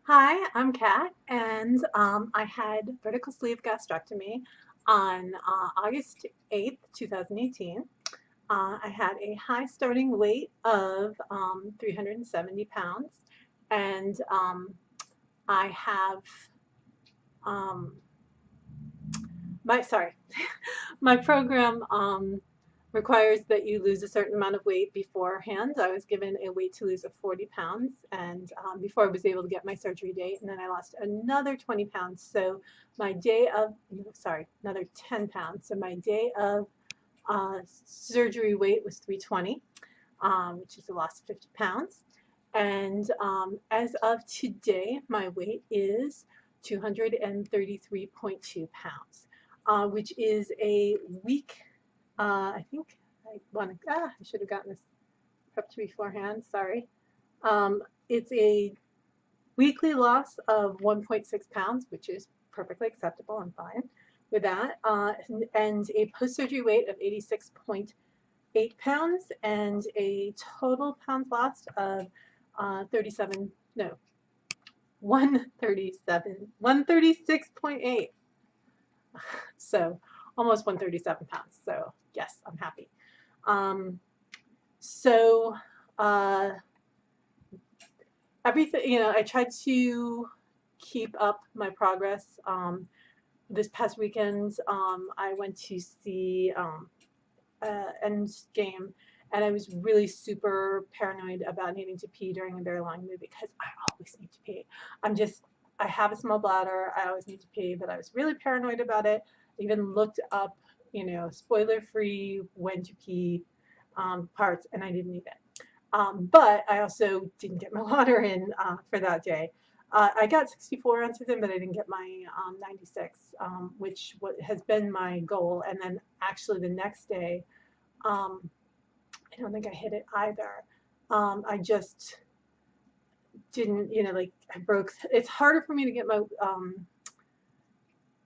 Hi, I'm Kat, and I had vertical sleeve gastrectomy on August 8th, 2018. I had a high starting weight of 370 pounds, and I have um, sorry, my program requires that you lose a certain amount of weight beforehand. I was given a weight to lose of 40 pounds, and before I was able to get my surgery date, and then I lost another 20 pounds. So my day of, sorry, another 10 pounds. So my day of surgery weight was 320, which is a loss of 50 pounds. And as of today, my weight is 233.2 pounds, which is a week. I think I should have gotten this prepped beforehand. Sorry. It's a weekly loss of 1.6 pounds, which is perfectly acceptable. I'm fine with that. And a post-surgery weight of 86.8 pounds and a total pounds lost of 37, no, 136.8. So almost 137 pounds. So yes, I'm happy. Um, so uh, everything, I tried to keep up my progress. This past weekend, I went to see Endgame, and I was really super paranoid about needing to pee during a very long movie because I always need to pee. I'm just, I have a small bladder. I always need to pee, but I was really paranoid about it. I even looked up, spoiler-free when to pee parts, and I didn't even. But I also didn't get my water in for that day. I got 64 ounces in, but I didn't get my 96, which has been my goal. And then actually the next day, um, I don't think I hit it either. I just didn't, like I broke. It's harder for me to get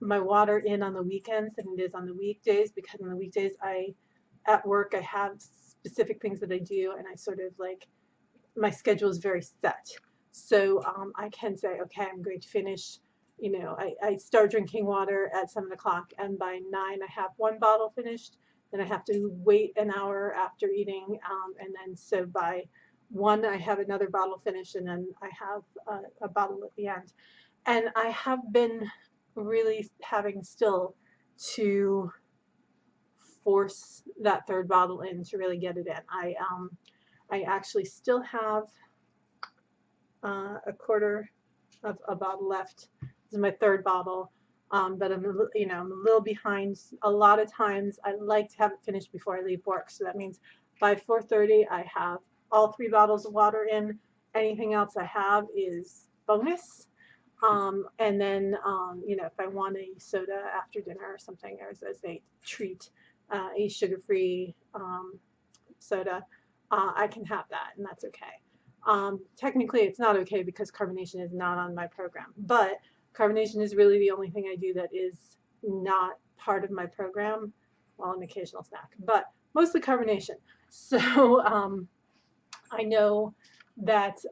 my water in on the weekends than it is on the weekdays because on the weekdays at work I have specific things that I do and I sort of like my schedule is very set. So I can say, okay, I'm going to finish. I start drinking water at 7 o'clock, and by 9, I have one bottle finished. Then I have to wait an hour after eating, and then so by 1, I have another bottle finished, and then I have a bottle at the end. And I have been really having still to force that third bottle in to really get it in. I actually still have a quarter of a bottle left. This is my third bottle, but I'm a little behind. A lot of times I like to have it finished before I leave work, so that means by 4:30 I have all 3 bottles of water in. Anything else I have is bonus. And then, if I want a soda after dinner or something, or as a treat, a sugar-free soda, I can have that, and that's okay. Technically, it's not okay because carbonation is not on my program, but carbonation is really the only thing I do that is not part of my program. Well, an occasional snack, but mostly carbonation. So I know that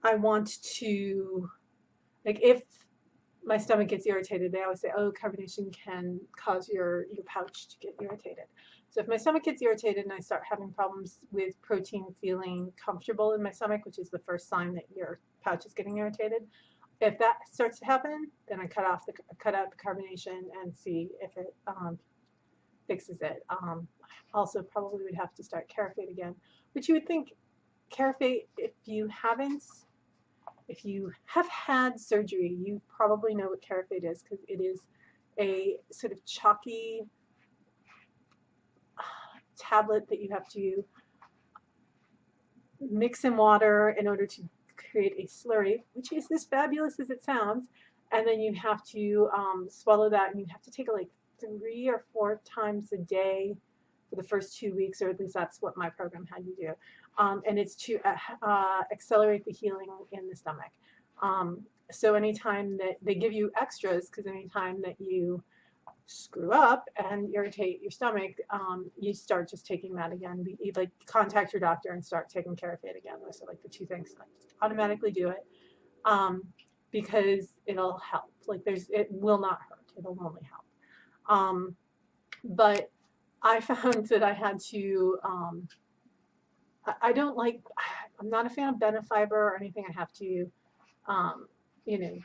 I want to, like, if my stomach gets irritated, they always say, oh, carbonation can cause your pouch to get irritated. So if my stomach gets irritated and I start having problems with protein feeling comfortable in my stomach, which is the first sign that your pouch is getting irritated, if that starts to happen, then I cut out the carbonation and see if it fixes it. Also, probably would have to start Carafate again, which you would think Carafate, if you have had surgery, you probably know what Carafate is because it is a sort of chalky tablet that you have to mix in water in order to create a slurry, which is as fabulous as it sounds. And then you have to swallow that, and you have to take it like 3 or 4 times a day for the first 2 weeks, or at least that's what my program had you do. And it's to accelerate the healing in the stomach. So anytime that they give you extras, because anytime that you screw up and irritate your stomach, you start just taking that again. You like contact your doctor and start taking care of it again. Those are like the two things. Like automatically do it, um, because it'll help. Like it will not hurt. It'll only help. But I found that I had to. I don't like. I'm not a fan of Benefiber or anything I have to, um, you know,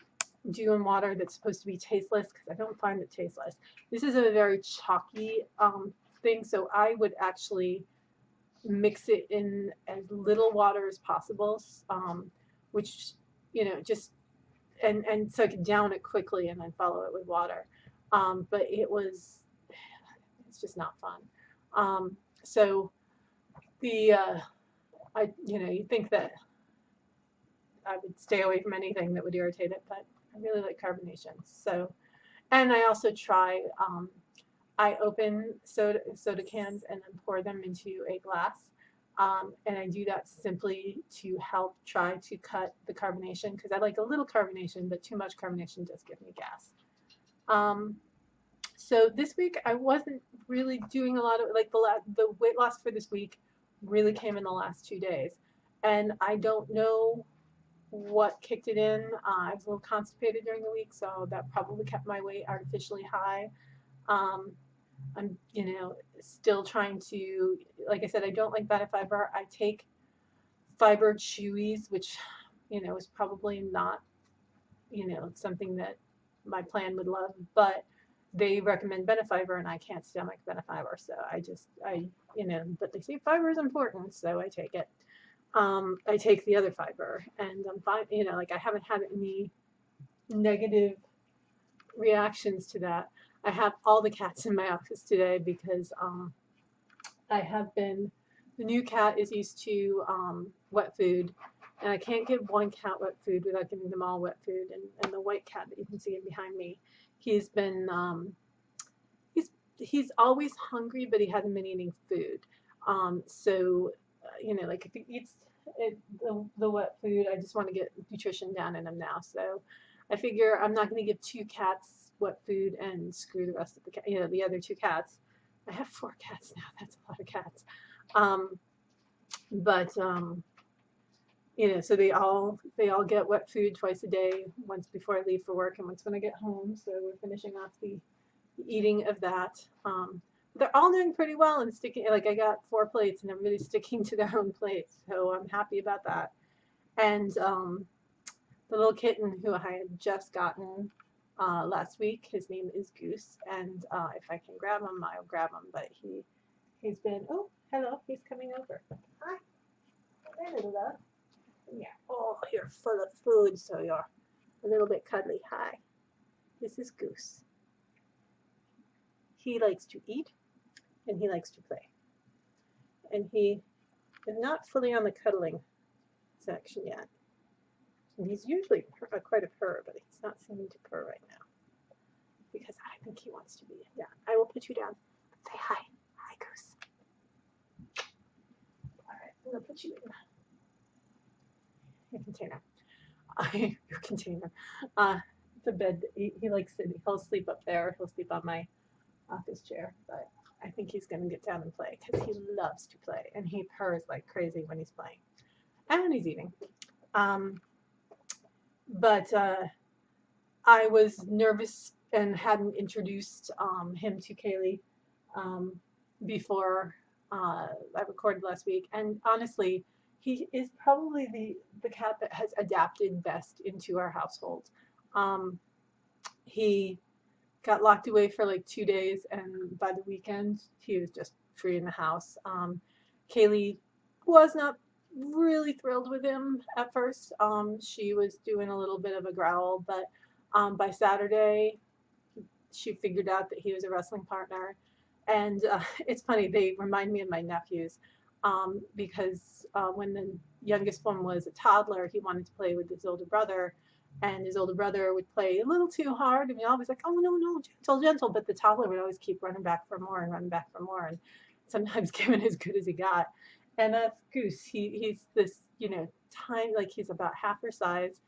do in water that's supposed to be tasteless because I don't find it tasteless. This is a very chalky thing, so I would actually mix it in as little water as possible, which just and so I could down it quickly and then follow it with water. But it's just not fun. So the you'd think that I would stay away from anything that would irritate it, but I really like carbonation. So, and I also try, I open soda cans and then pour them into a glass. And I do that simply to help try to cut the carbonation because I like a little carbonation, but too much carbonation does give me gas. So this week I wasn't really doing a lot of like the weight loss for this week really came in the last 2 days, and I don't know what kicked it in. I was a little constipated during the week, so that probably kept my weight artificially high. I'm, still trying to, like I said, I don't like Benefiber. I take fiber chewies, which, is probably not, something that my plan would love, but they recommend Benefiber and I can't stomach Benefiber. So but they say fiber is important, so I take it. I take the other fiber and I'm fine, like I haven't had any negative reactions to that. I have all the cats in my office today because the new cat is used to wet food, and I can't give one cat wet food without giving them all wet food. And the white cat that you can see behind me, he's been, he's always hungry, but he hasn't been eating food. Like if he eats the wet food, I just want to get nutrition down in him now. So I figure I'm not going to give 2 cats wet food and screw the rest of the other 2 cats. I have 4 cats now. That's a lot of cats. So they all get wet food twice a day, once before I leave for work and once when I get home. So we're finishing off the eating of that. They're all doing pretty well and sticking. Like I got 4 plates and everybody's sticking to their own plates, so I'm happy about that. And the little kitten who I had just gotten last week, his name is Goose, and if I can grab him, I'll grab him. But he's been, oh, hello, he's coming over. Hi, hey, little love. Yeah. Oh, you're full of food, so you're a little bit cuddly. Hi, this is Goose. He likes to eat and he likes to play. And he is not fully on the cuddling section yet. And he's usually quite a purr, but he's not seeming to purr right now because I think he wants to be down. I will put you down. Say hi. Hi, Goose. All right, I'm going to put you in your container. Your container. The bed. He likes it. He'll sleep up there. He'll sleep on my office chair, but I think he's going to get down and play because he loves to play and he purrs like crazy when he's playing and when he's eating. But I was nervous and hadn't introduced him to Kaylee before I recorded last week, and honestly, he is probably the cat that has adapted best into our household. He got locked away for like 2 days, and by the weekend he was just free in the house. Kaylee was not really thrilled with him at first. She was doing a little bit of a growl, but by Saturday she figured out that he was a wrestling partner. And it's funny, they remind me of my nephews because when the youngest one was a toddler, he wanted to play with his older brother, and his older brother would play a little too hard, and we always like, oh no, gentle, gentle, but the toddler would always keep running back for more and running back for more, and sometimes giving as good as he got. And that's Goose. He's this, tiny, like he's about half her size.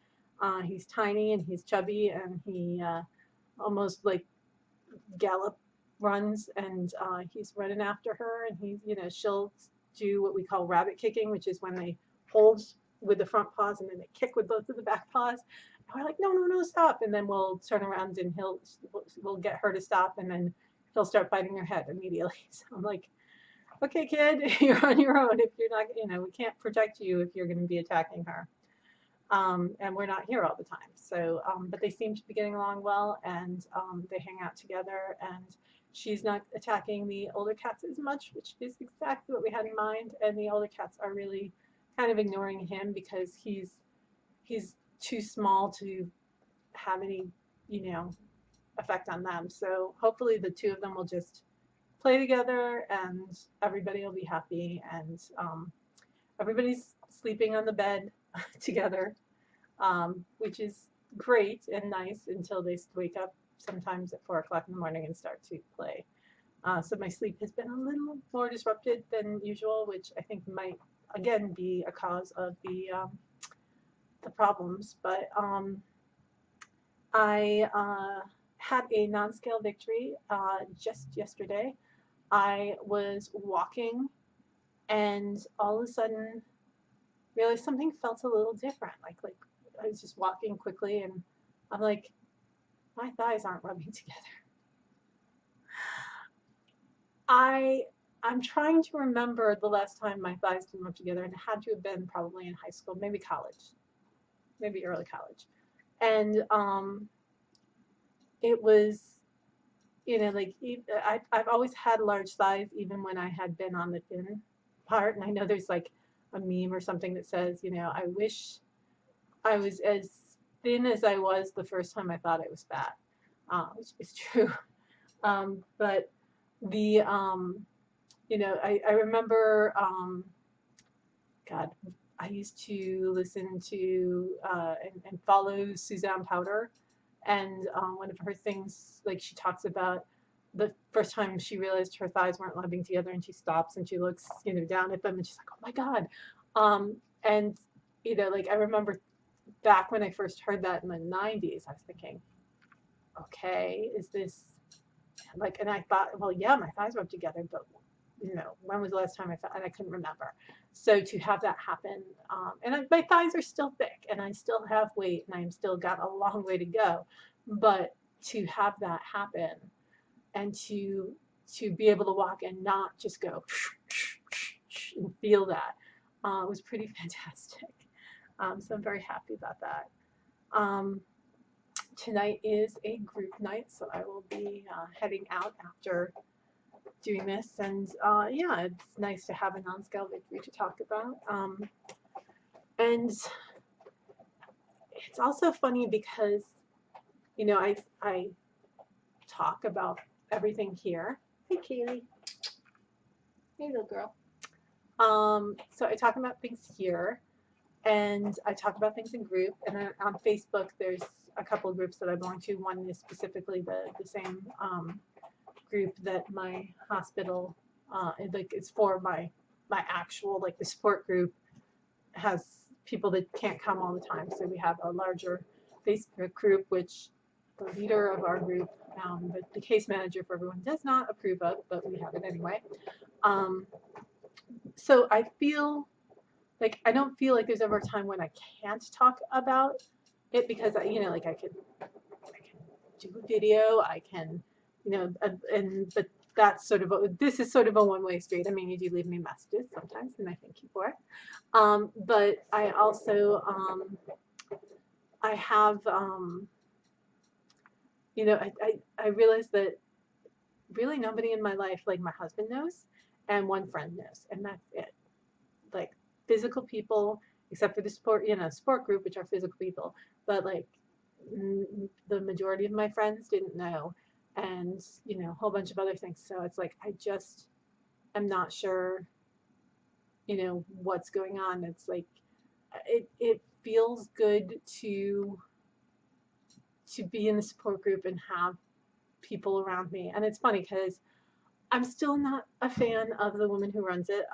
He's tiny and he's chubby, and he almost like gallop runs, and he's running after her, and he's, she'll do what we call rabbit kicking, which is when they hold with the front paws and then they kick with both of the back paws. And we're like, no, no, no, stop. And then we'll turn around and we'll get her to stop, and then he'll start biting her head immediately. So I'm like, okay, kid, you're on your own. If you're not, we can't protect you if you're going to be attacking her. And we're not here all the time. So, but they seem to be getting along well, and they hang out together, and she's not attacking the older cats as much, which is exactly what we had in mind. And the older cats are really kind of ignoring him because he's too small to have any, effect on them. So hopefully the two of them will just play together, and everybody will be happy, and everybody's sleeping on the bed together, which is great and nice until they wake up sometimes at 4 o'clock in the morning and start to play. So my sleep has been a little more disrupted than usual, which I think might again be a cause of the problems. But I had a non-scale victory just yesterday. I was walking, and all of a sudden realized something felt a little different. Like I was just walking quickly, and I'm like, my thighs aren't rubbing together. I'm trying to remember the last time my thighs didn't rub together, and it had to have been probably in high school, maybe college, maybe early college. And it was, like I've always had large thighs, even when I had been on the thin part. And I know there's like a meme or something that says, I wish I was as thin as I was the first time I thought I was fat, which is true. But the, I remember, God, I used to listen to and follow Suzanne Powder, and one of her things, like she talks about the first time she realized her thighs weren't rubbing together, and she stops and she looks, down at them, and she's like, oh my God. And, like I remember back when I first heard that in the 90s, I was thinking, okay, is this like, and I thought, well, yeah, my thighs rub together, but when was the last time and I couldn't remember. So to have that happen, and my thighs are still thick, and I still have weight, and I've still got a long way to go, but to have that happen, and to be able to walk and not just go and feel that, was pretty fantastic. So I'm very happy about that. Tonight is a group night, so I will be heading out after doing this, and yeah, it's nice to have a non-scale victory to talk about. And it's also funny because, I talk about everything here. Hey, Kaylee. Hey, little girl. So I talk about things here, and I talk about things in group, and then on Facebook there's a couple of groups that I belong to. One is specifically the same group that my hospital, like it's for my actual, like the support group has people that can't come all the time. So we have a larger Facebook group, which the leader of our group, the case manager for everyone, does not approve of, but we have it anyway. So I feel like I don't feel like there's ever a time when I can't talk about it, because I can do a video, I can, but that's sort of this is sort of a one-way street. I mean, you do leave me messages sometimes, and I thank you for it. But I also I have I realized that really nobody in my life, like my husband knows, and one friend knows, and that's it. Like physical people, except for the sport group, which are physical people, but like the majority of my friends didn't know, and a whole bunch of other things. So it's like I just am not sure what's going on. It's like it feels good to be in the support group and have people around me. And it's funny because I'm still not a fan of the woman who runs it.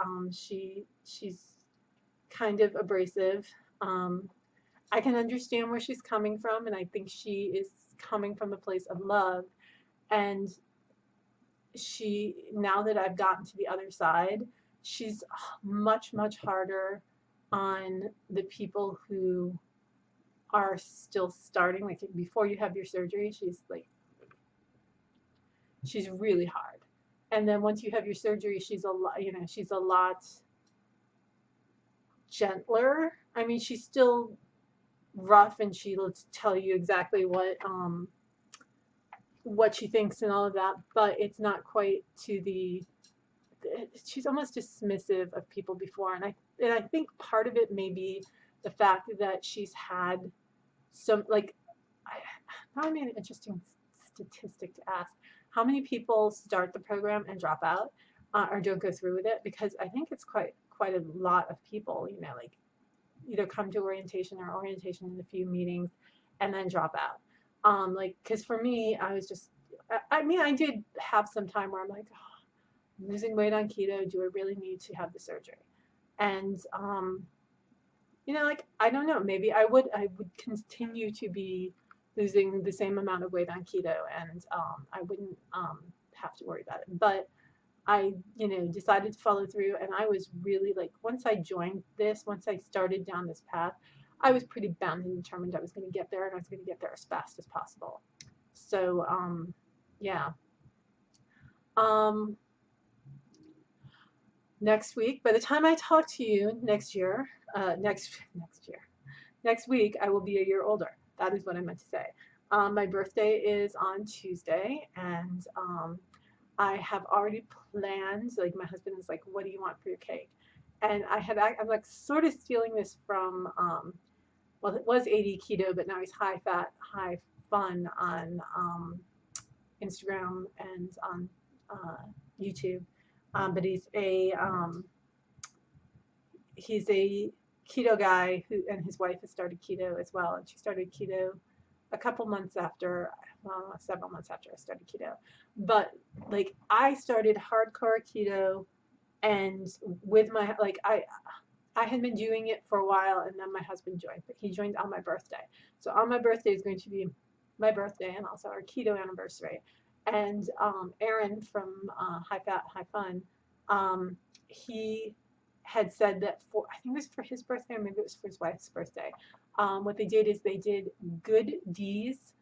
She's kind of abrasive. I can understand where she's coming from, and I think she is coming from a place of love, And now that I've gotten to the other side, she's much, much harder on the people who are still starting. Like before you have your surgery, she's really hard. And then once you have your surgery, she's a lot gentler. I mean, she's still rough, and she'll tell you exactly what she thinks and all of that, but it's not quite to the, she's almost dismissive of people before. And I think part of it may be the fact that she's had some, like, now I made an interesting statistic to ask. How many people start the program and drop out or don't go through with it? Because I think it's quite a lot of people, like either come to orientation in a few meetings and then drop out. Like, because for me, I was just, I mean, I did have some time where I'm like, oh, I'm losing weight on keto. Do I really need to have the surgery? And, like, I don't know, maybe I would continue to be losing the same amount of weight on keto, and I wouldn't have to worry about it. But I, decided to follow through, and I was really like, once I started down this path, I was pretty bound and determined I was going to get there, and I was going to get there as fast as possible. So, yeah. Next week, by the time I talk to you next week, I will be a year older. That is what I meant to say. My birthday is on Tuesday, and I have already planned, like my husband is like, what do you want for your cake? And I'm like sort of stealing this from, well, it was 80 keto, but now he's high fat, high fun on Instagram and on YouTube. But he's a keto guy and his wife has started keto as well. And she started keto several months after I started keto. But like, I started hardcore keto, and with my, like, I had been doing it for a while, and then my husband joined, but he joined on my birthday. So on my birthday is going to be my birthday and also our keto anniversary. And Aaron from High Fat, High Fun, he had said that I think it was for his birthday, or maybe it was for his wife's birthday. What they did is they did Good D's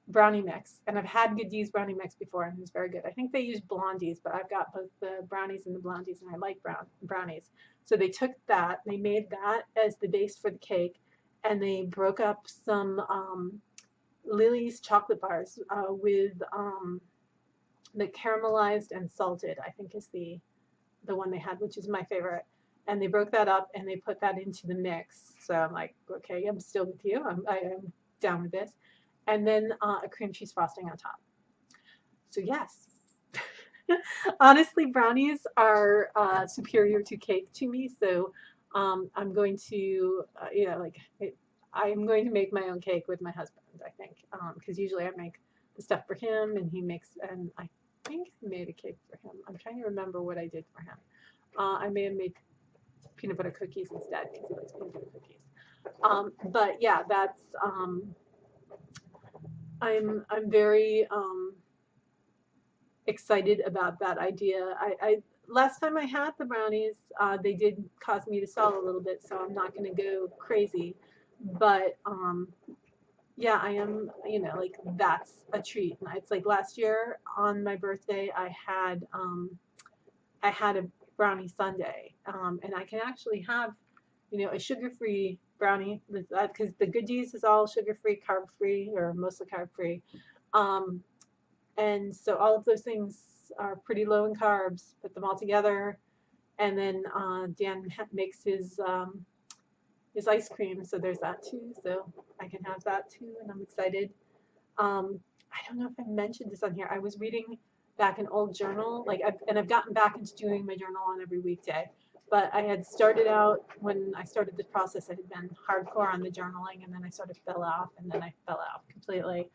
brownie mix, and I've had Good D's brownie mix before, and it was very good. I think they used Blondies, but I've got both the brownies and the Blondies, and I like brownies. So they took that, they made that as the base for the cake, and they broke up some Lily's chocolate bars with the caramelized and salted, I think is the one they had, which is my favorite. And they broke that up and they put that into the mix. So I'm like, okay, I'm still with you. I'm down with this. And then a cream cheese frosting on top. So yes, honestly, brownies are superior to cake to me. So I'm going to, I'm going to make my own cake with my husband, I think, because usually I make the stuff for him, and he makes, and I think I made a cake for him. I'm trying to remember what I did for him. I may have made peanut butter cookies instead, because he likes peanut butter cookies. But yeah, that's I'm very excited about that idea. I last time I had the brownies, they did cause me to stall a little bit, so I'm not going to go crazy. But yeah, I am, like, that's a treat. It's like last year on my birthday, I had a brownie sundae, and I can actually have, a sugar-free brownie, because the Good D's is all sugar-free, carb-free, or mostly carb-free. And so all of those things are pretty low in carbs. Put them all together, and then Dan makes his ice cream, so there's that too. So I can have that too, and I'm excited. I don't know if I mentioned this on here. I was reading back an old journal, I've gotten back into doing my journal on every weekday. But I had started out, when I started this process, I had been hardcore on the journaling, and then I sort of fell off, and then I fell out completely.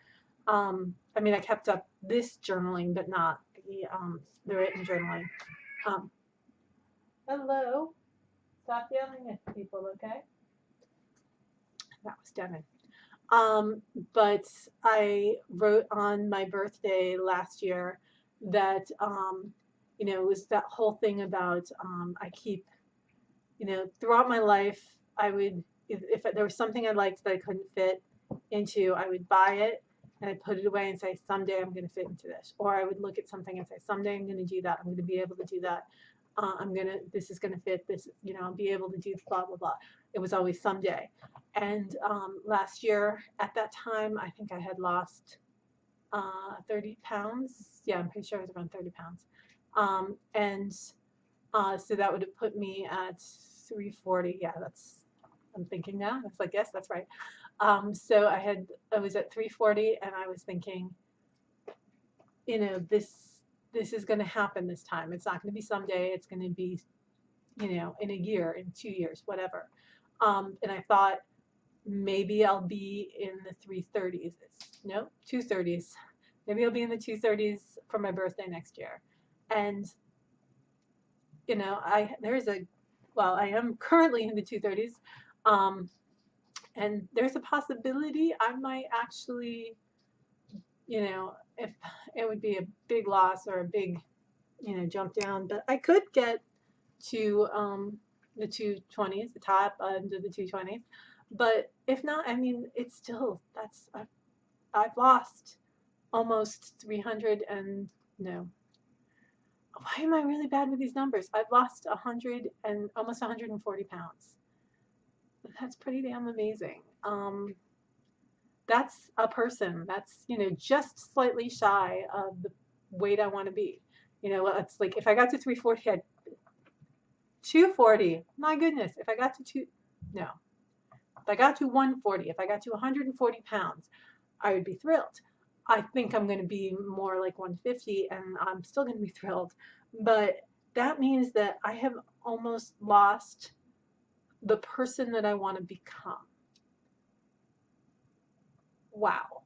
I mean, I kept up this journaling, but not the written journaling. Hello. Stop yelling at people, okay? That was Devin. Um, but I wrote on my birthday last year that, it was that whole thing about, I keep, throughout my life, I would, if there was something I liked that I couldn't fit into, I would buy it and I'd put it away and say, someday I'm going to fit into this. Or I would look at something and say, someday I'm going to do that. I'm going to be able to do that. This is going to fit this, I'll be able to do blah, blah, blah. It was always someday. And last year at that time, I think I had lost 30 pounds. Yeah, I'm pretty sure it was around 30 pounds. And so that would have put me at 340. Yeah, I'm thinking now. That's like, yes, that's right. So I was at 340 and I was thinking, this is going to happen this time. It's not going to be someday. It's going to be, in a year, in 2 years, whatever. And I thought maybe I'll be in the 330s. No, 230s. Maybe I'll be in the 230s for my birthday next year. And, I am currently in the 230s. And there's a possibility I might actually, if it would be a big loss or a big, jump down, but I could get to the 220s, the top under the 220s. But if not, I mean, it's still, I've lost almost 300 and no. Why am I really bad with these numbers? I've lost 100 and almost 140 pounds. That's pretty damn amazing. That's a person. That's, just slightly shy of the weight I want to be. It's like if I got to 340, I'd 240. My goodness. If I got to no. If I got to 140, if I got to 140 pounds, I would be thrilled. I think I'm going to be more like 150 and I'm still going to be thrilled. But that means that I have almost lost the person that I want to become. Wow.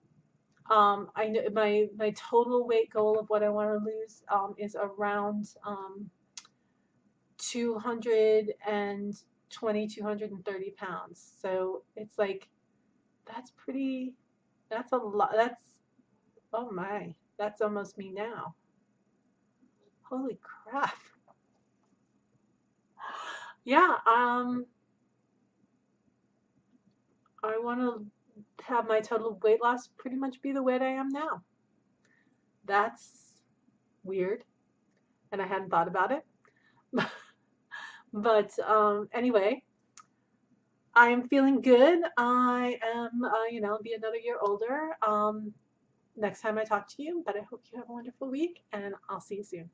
I know my total weight goal of what I want to lose is around 220, 230 pounds. So it's like, that's a lot. Oh my, that's almost me now. Holy crap. Yeah, I want to have my total weight loss pretty much be the weight I am now. That's weird, and I hadn't thought about it. But anyway, I am feeling good. I am, be another year older next time I talk to you. But I hope you have a wonderful week, and I'll see you soon.